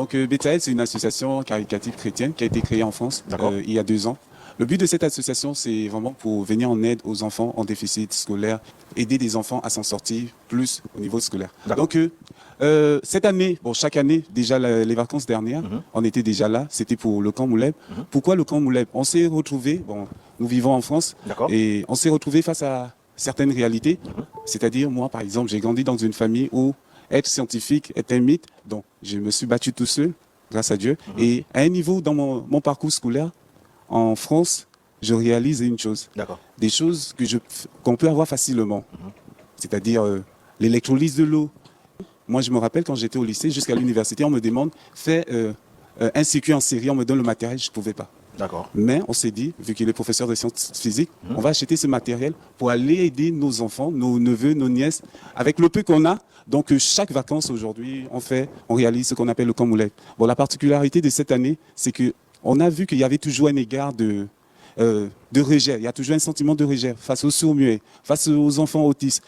Donc Bethsaël, c'est une association caritative chrétienne qui a été créée en France il y a 2 ans. Le but de cette association, c'est vraiment pour venir en aide aux enfants en déficit scolaire, aider des enfants à s'en sortir plus au niveau scolaire. Donc cette année, bon, chaque année, déjà les vacances dernières, on était déjà là, c'était pour le camp Mouleb. Pourquoi le camp Mouleb? On s'est retrouvés, bon, nous vivons en France, et on s'est retrouvés face à certaines réalités. C'est-à-dire, moi, par exemple, j'ai grandi dans une famille où être scientifique est un mythe, donc je me suis battu tout seul, grâce à Dieu. Et à un niveau dans mon parcours scolaire, en France, je réalise une chose. Des choses qu'on peut avoir facilement. C'est-à-dire l'électrolyse de l'eau. Moi, je me rappelle quand j'étais au lycée, jusqu'à l'université, on me demande, fais un circuit en série, on me donne le matériel, je ne pouvais pas. Mais on s'est dit, vu qu'il est professeur de sciences physiques, on va acheter ce matériel pour aller aider nos enfants, nos neveux, nos nièces, avec le peu qu'on a. Donc chaque vacances aujourd'hui, on réalise ce qu'on appelle le camp Mouleb. Bon, la particularité de cette année, c'est que on a vu qu'il y avait toujours un égard de rejet. Il y a toujours un sentiment de rejet face aux sourds-muets, face aux enfants autistes.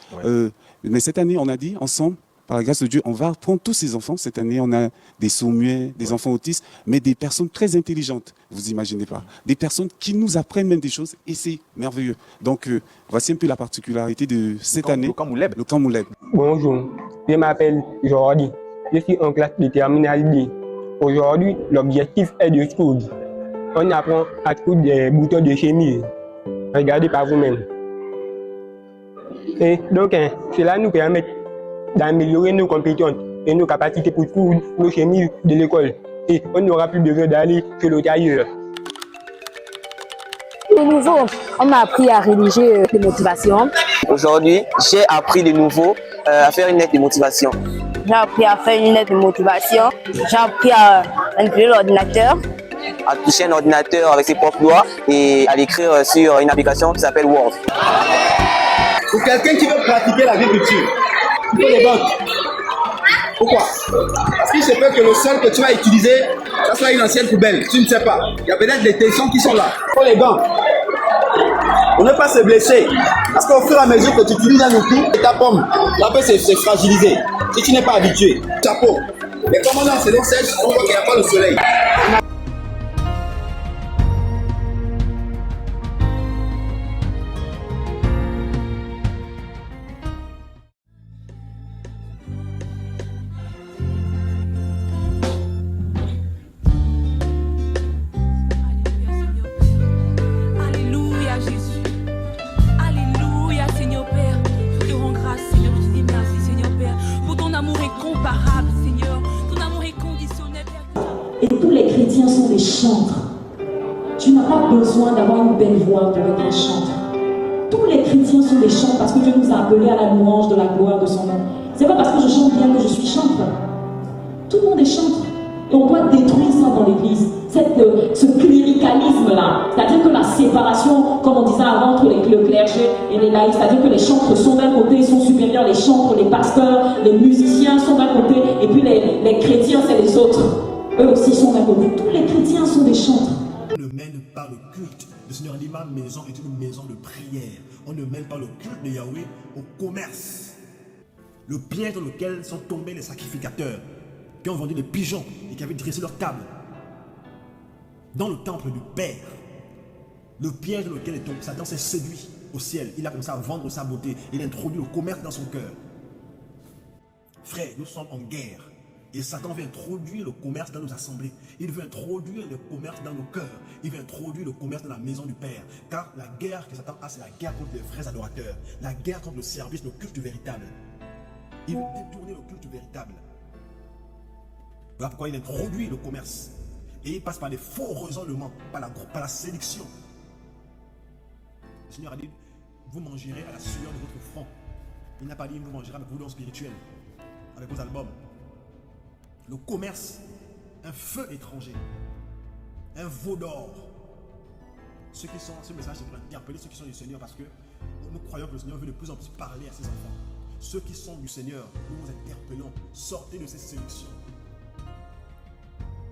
Mais cette année, on a dit ensemble, par la grâce de Dieu, on va prendre tous ces enfants. Cette année, on a des sourds-muets, des enfants autistes, mais des personnes très intelligentes. Vous imaginez pas. Des personnes qui nous apprennent même des choses et c'est merveilleux. Donc, voici un peu la particularité de cette année. Le camp Mouleb. Bonjour, je m'appelle Jordi. Je suis en classe de terminale D. Aujourd'hui, l'objectif est de coudre. On apprend à coudre des boutons de chemise. Regardez par vous-même. Et donc, cela nous permet d'améliorer nos compétences et nos capacités pour coudre nos chemises de l'école. Et on n'aura plus besoin d'aller chez le tailleur. De nouveau, on m'a appris à rédiger des motivations. Aujourd'hui, j'ai appris de nouveau à faire une lettre de motivation. J'ai appris à faire une lettre de motivation. J'ai appris à manipuler l'ordinateur. À toucher un ordinateur avec ses propres doigts et à l'écrire sur une application qui s'appelle Word. Pour quelqu'un qui veut pratiquer l'agriculture, il faut des banques. Pourquoi? Parce qu'il se peut que le sol que tu vas utiliser, ça soit une ancienne poubelle. Tu ne sais pas. Il y a peut-être des tessons qui sont là. Il faut les gants. Pour ne pas se blesser. Parce qu'au fur et à mesure que tu utilises un outil, ta pomme, la peut se fragiliser. Si tu n'es pas habitué, ta peau. Mais comme on est en saison sèche, on voit qu'il n'y a pas le soleil. Et tous les chrétiens sont des chantres. Tu n'as pas besoin d'avoir une belle voix pour être un chantre. Tous les chrétiens sont des chantres parce que Dieu nous a appelés à la louange de la gloire de son nom. C'est pas parce que je chante bien que je suis chantre. Tout le monde est chantre. Et on doit détruire ça dans l'église. Ce cléricalisme-là. C'est-à-dire que la séparation, comme on disait avant, entre le clergé et les laïcs, c'est-à-dire que les chantres sont d'un côté, ils sont supérieurs, les chantres, les pasteurs, les musiciens sont d'un côté, et puis les chrétiens, c'est les autres. Eux aussi sont d'un côté. Tous les chrétiens sont des chantres. On ne mène pas le culte. Le Seigneur dit, ma maison est une maison de prière. On ne mène pas le culte de Yahweh au commerce. Le piège dans lequel sont tombés les sacrificateurs, qui ont vendu des pigeons et qui avaient dressé leur table dans le temple du Père. Le piège dans lequel Satan s'est séduit au ciel. Il a commencé à vendre sa beauté. Il a introduit le commerce dans son cœur. Frère, nous sommes en guerre. Et Satan veut introduire le commerce dans nos assemblées. Il veut introduire le commerce dans nos cœurs. Il veut introduire le commerce dans la maison du Père. Car la guerre que Satan a, c'est la guerre contre les vrais adorateurs. La guerre contre le service, le culte véritable. Il veut détourner le culte véritable. Voilà pourquoi il introduit le commerce. Et il passe par des faux raisonnements, par la séduction. Le Seigneur a dit, vous mangerez à la sueur de votre front. Il n'a pas dit, vous mangerez avec vos dons spirituels, avec vos albums. Le commerce, un feu étranger, un veau d'or. Ce message, c'est pour interpeller ceux qui sont du Seigneur parce que nous croyons que le Seigneur veut de plus en plus parler à ses enfants. Ceux qui sont du Seigneur, nous vous interpellons, sortez de ces séductions.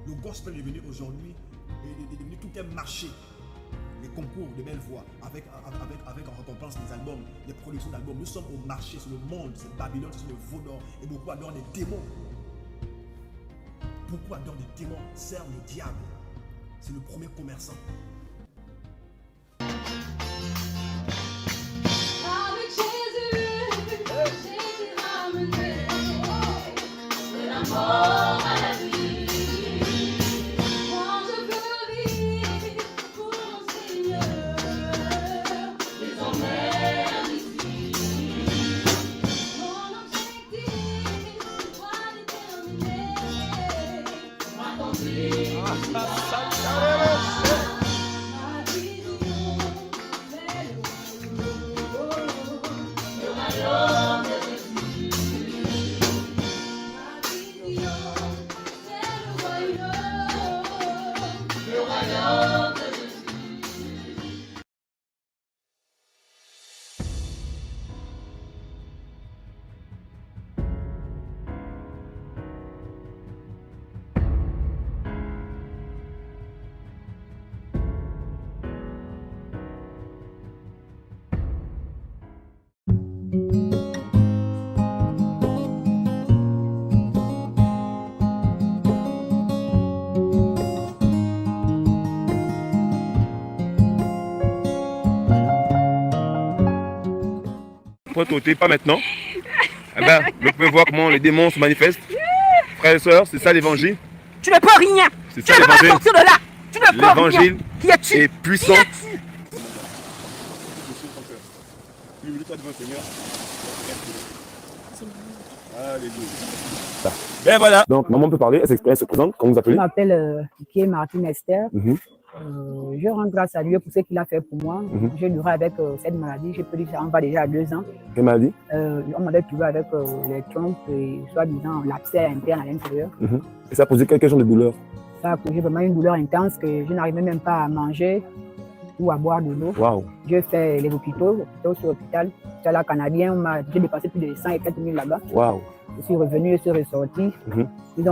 Le gospel est devenu aujourd'hui, est devenu tout un marché. Les concours de belles voix, avec en récompense des albums, des productions d'albums. Nous sommes au marché, c'est le monde, c'est Babylone, c'est le veau d'or, et beaucoup adorent des démons. beaucoup adorent des démons, servent le diable. C'est le premier commerçant. Avec Jésus, j'ai été ramené de la mort à la vie. Moi je veux vivre pour mon Seigneur, désormais ici. Mon objectif, toi déterminé, m'a conduit. Point ôté, pas maintenant. Eh ben, vous pouvez voir comment les démons se manifestent. Frères et sœurs, c'est ça l'évangile. Tu ne peux rien. C'est Tu ça ne peux pas l'évangile. sortir de là. Tu ne peux rien. L'évangile Qui es-tu? est puissant. Ben voilà. Donc, maman peut parler, elle s'exprime, elle se présente. Comment vous Je appelez? m'appelle Kié Martine Esther. Mhm. Je rends grâce à Dieu pour ce qu'il a fait pour moi. J'ai duré avec cette maladie. Je peux dire que ça en va déjà à 2 ans. Quelle maladie? On m'avait trouvé avec les trompes et soi-disant l'abcès interne à l'intérieur. Et ça a posé quel genre de douleur? Ça a causé vraiment une douleur intense que je n'arrivais même pas à manger ou à boire de l'eau. Waouh. J'ai fait les hôpitaux sur l'hôpital. J'étais là canadien, j'ai dépassé plus de 100 et quelques mille là-bas. Waouh. Je suis revenu, je suis ressorti. Ils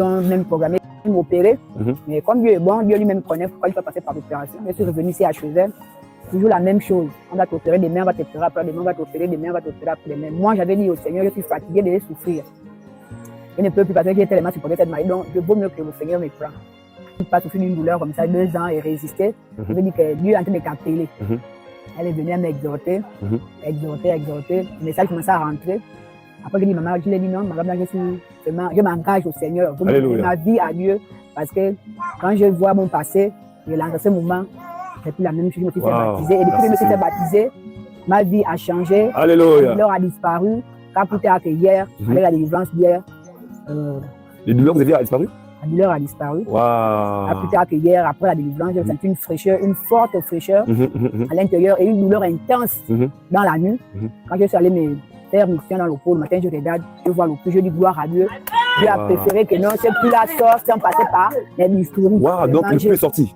ont même programmé de m'opérer. Mais comme Dieu est bon, Dieu lui-même connaît pourquoi il faut passer par l'opération. Je suis revenu ici à Chevel. Toujours la même chose. On va t'opérer, demain on va t'opérer, après demain on va t'opérer, demain on va t'opérer, après demain. Moi, j'avais dit au Seigneur, je suis fatigué de souffrir. Je ne peux plus parce que j'ai tellement supporté cette maladie. Donc, je vaut mieux que le Seigneur me prenne. Je ne peux pas souffrir d'une douleur comme ça 2 ans et résister. Je veux dire que Dieu est en train de m'appeler. Elle est venue à m'exhorter, exhorter. Le message commençait à rentrer. Après, je lui ai dit non, madame, je m'engage au Seigneur. Je mets ma vie à Dieu. Parce que quand je vois mon passé, dans ce moment, c'est plus la même chose. Je me suis fait baptiser. Et depuis que je me suis fait baptiser, ma vie a changé. Alléluia. La douleur a disparu. Quand plus tard que hier, avec la délivrance d'hier. Les douleurs, vous avez disparu? La douleur a disparu. Waouh. Plus tard que hier, après la délivrance, j'ai senti une fraîcheur, une forte fraîcheur à l'intérieur et une douleur intense dans la nuit. Quand je suis allé me faire mission dans le pôle, le matin, je regarde, je vois le plus, je dis gloire à Dieu. Dieu a préféré que non, c'est plus la sorte sans passer par les mysteries. Waouh, donc le plus est sorti.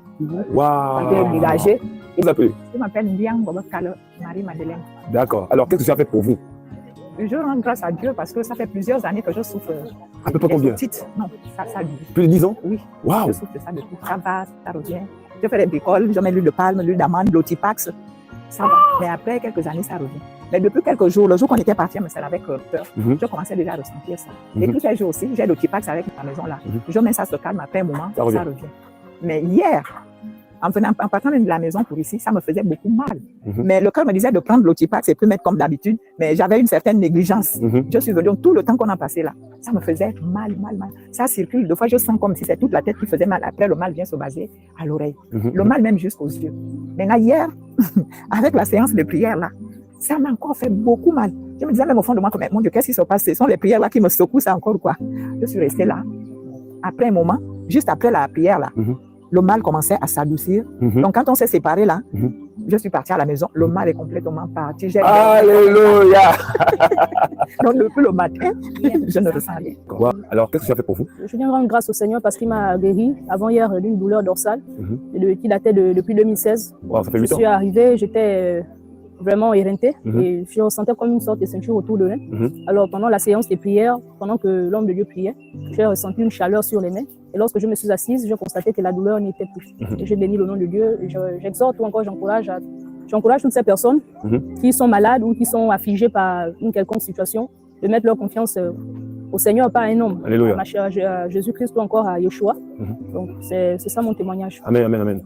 Waouh. Quand tu es dégagé. Vous appelez? Je m'appelle Bian Bobakalo, Marie-Madeleine. D'accord. Alors, qu'est-ce que ça fait pour vous? Je rends grâce à Dieu parce que ça fait plusieurs années que je souffre. À peu près combien? Non, ça dure. Plus de 10 ans? Oui. Waouh. Je souffre de ça depuis. Ça va, ça revient. Je fais des bricoles, je mets l'huile de palme, l'huile d'amande, l'Otipax. Ça va. Mais après quelques années, ça revient. Mais depuis quelques jours, le jour qu'on était parti à Messel avec peur, je commençais déjà à ressentir ça. Et tous ces jours-ci, j'ai l'Otipax avec ma maison là. Je mets ça, se calme, après un moment, ça revient. Mais hier, en partant de la maison pour ici, ça me faisait beaucoup mal. Mais le cœur me disait de prendre l'Otipax et plus mettre comme d'habitude. Mais j'avais une certaine négligence. Je suis venue tout le temps qu'on a passé là. Ça me faisait mal. Ça circule. Des fois, je sens comme si c'est toute la tête qui faisait mal. Après, le mal vient se baser à l'oreille. Le mal même jusqu'aux yeux. Maintenant, hier, avec la séance de prière là, ça m'a encore fait beaucoup mal. Je me disais même au fond de moi, mon Dieu, qu'est-ce qui se passe? Ce sont les prières là qui me secouent, ça encore quoi. Je suis restée là. Après un moment, juste après la prière là, le mal commençait à s'adoucir. Donc quand on s'est séparés là, je suis partie à la maison, le mal est complètement parti. Alléluia. Donc depuis le matin, je ne ressens rien. Wow. Alors qu'est-ce que ça fait pour vous? Je viens rendre grâce au Seigneur parce qu'il m'a guéri avant hier d'une douleur dorsale qui datait depuis 2016. Wow, ça fait 8 ans. Je suis arrivée, j'étais vraiment éreintée et je ressentais comme une sorte de ceinture autour de mains. Alors pendant la séance de prière, pendant que l'homme de Dieu priait, j'ai ressenti une chaleur sur les mains. Et lorsque je me suis assise, je constatais que la douleur n'était plus. Et je bénis le nom de Dieu. J'exhorte ou encore j'encourage toutes ces personnes qui sont malades ou qui sont affligées par une quelconque situation de mettre leur confiance au Seigneur, pas à un homme. Alléluia. À Jésus-Christ ou encore à Yeshua. Donc, c'est ça mon témoignage. Amen, amen, amen.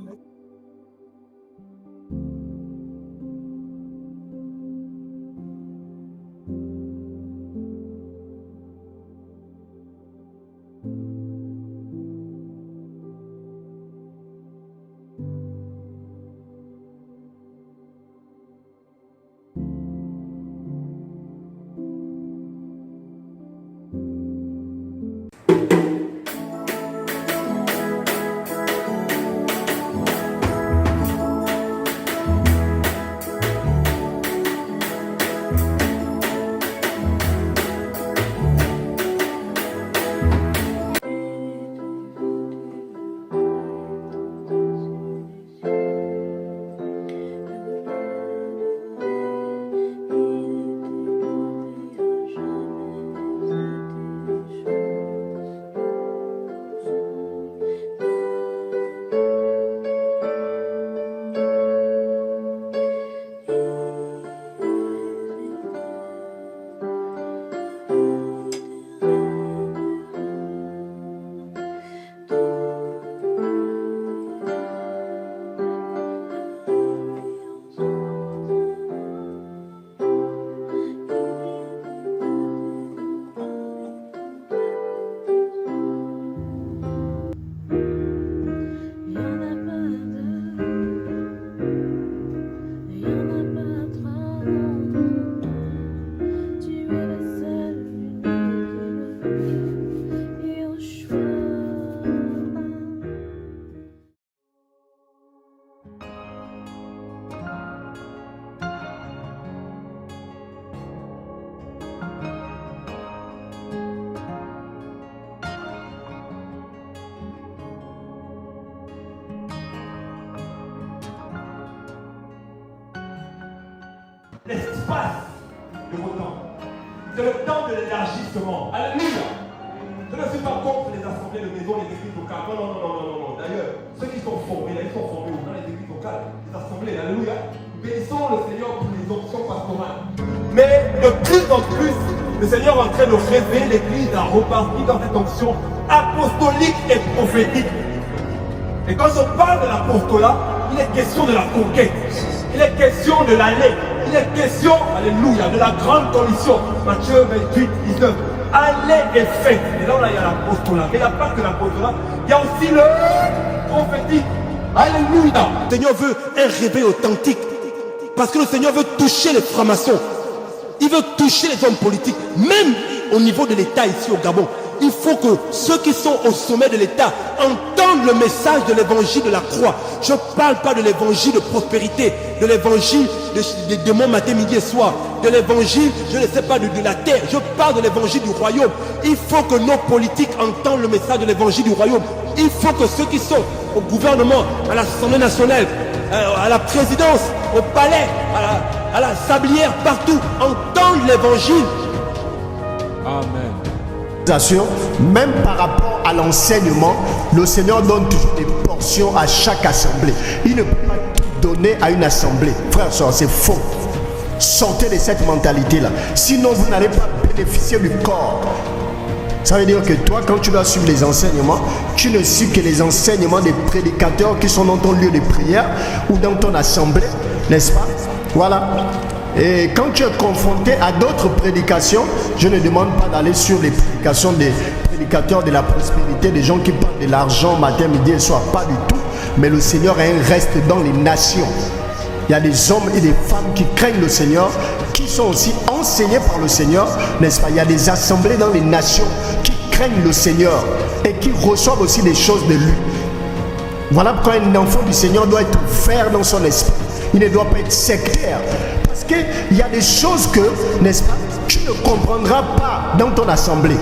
L'espace de vos temps. C'est le temps de l'élargissement. Alléluia. Je ne suis pas contre les assemblées de maisons, les églises locales. Non. D'ailleurs, ceux qui sont formés, là, ils sont formés dans les églises locales, les assemblées. Alléluia. Bénissons le Seigneur pour les options pastorales. Mais de plus en plus, le Seigneur est en train de rêver l'église à repartir dans cette onction apostolique et prophétique. Et quand on parle de l'apostolat, il est question de la conquête. Il est question de l'aller. Il est question, alléluia, de la grande commission. Matthieu 28, 19. Allez et faites. Et là, il y a l'apostolat. Mais il n'y a pas que l'apostolat. Il y a aussi le prophétique. Alléluia. Le Seigneur veut un réveil authentique. Parce que le Seigneur veut toucher les francs-maçons. Il veut toucher les hommes politiques. Même au niveau de l'État ici au Gabon. Il faut que ceux qui sont au sommet de l'État entendent le message de l'évangile de la croix. Je ne parle pas de l'évangile de prospérité, de l'évangile de mon matin, midi et soir, de l'évangile, je ne sais pas, de la terre. Je parle de l'évangile du royaume. Il faut que nos politiques entendent le message de l'évangile du royaume. Il faut que ceux qui sont au gouvernement, à l'Assemblée nationale, à la présidence, au palais, à la sablière, partout, entendent l'évangile. Amen. Même par rapport à l'enseignement, le Seigneur donne toujours des portions à chaque assemblée. Il ne peut pas tout donner à une assemblée. Frères et sœurs, c'est faux. Sortez de cette mentalité-là. Sinon, vous n'allez pas bénéficier du corps. Ça veut dire que toi, quand tu dois suivre les enseignements, tu ne suis que les enseignements des prédicateurs qui sont dans ton lieu de prière ou dans ton assemblée, n'est-ce pas? Voilà. Et quand tu es confronté à d'autres prédications, je ne demande pas d'aller sur les prédications des prédicateurs de la prospérité, des gens qui parlent de l'argent matin, midi et soir, pas du tout. Mais le Seigneur a un reste dans les nations. Il y a des hommes et des femmes qui craignent le Seigneur, qui sont aussi enseignés par le Seigneur, n'est-ce pas? Il y a des assemblées dans les nations qui craignent le Seigneur et qui reçoivent aussi des choses de lui. Voilà pourquoi un enfant du Seigneur doit être ouvert dans son esprit. Il ne doit pas être sectaire. Parce qu'il y a des choses que, n'est-ce pas, tu ne comprendras pas dans ton assemblée.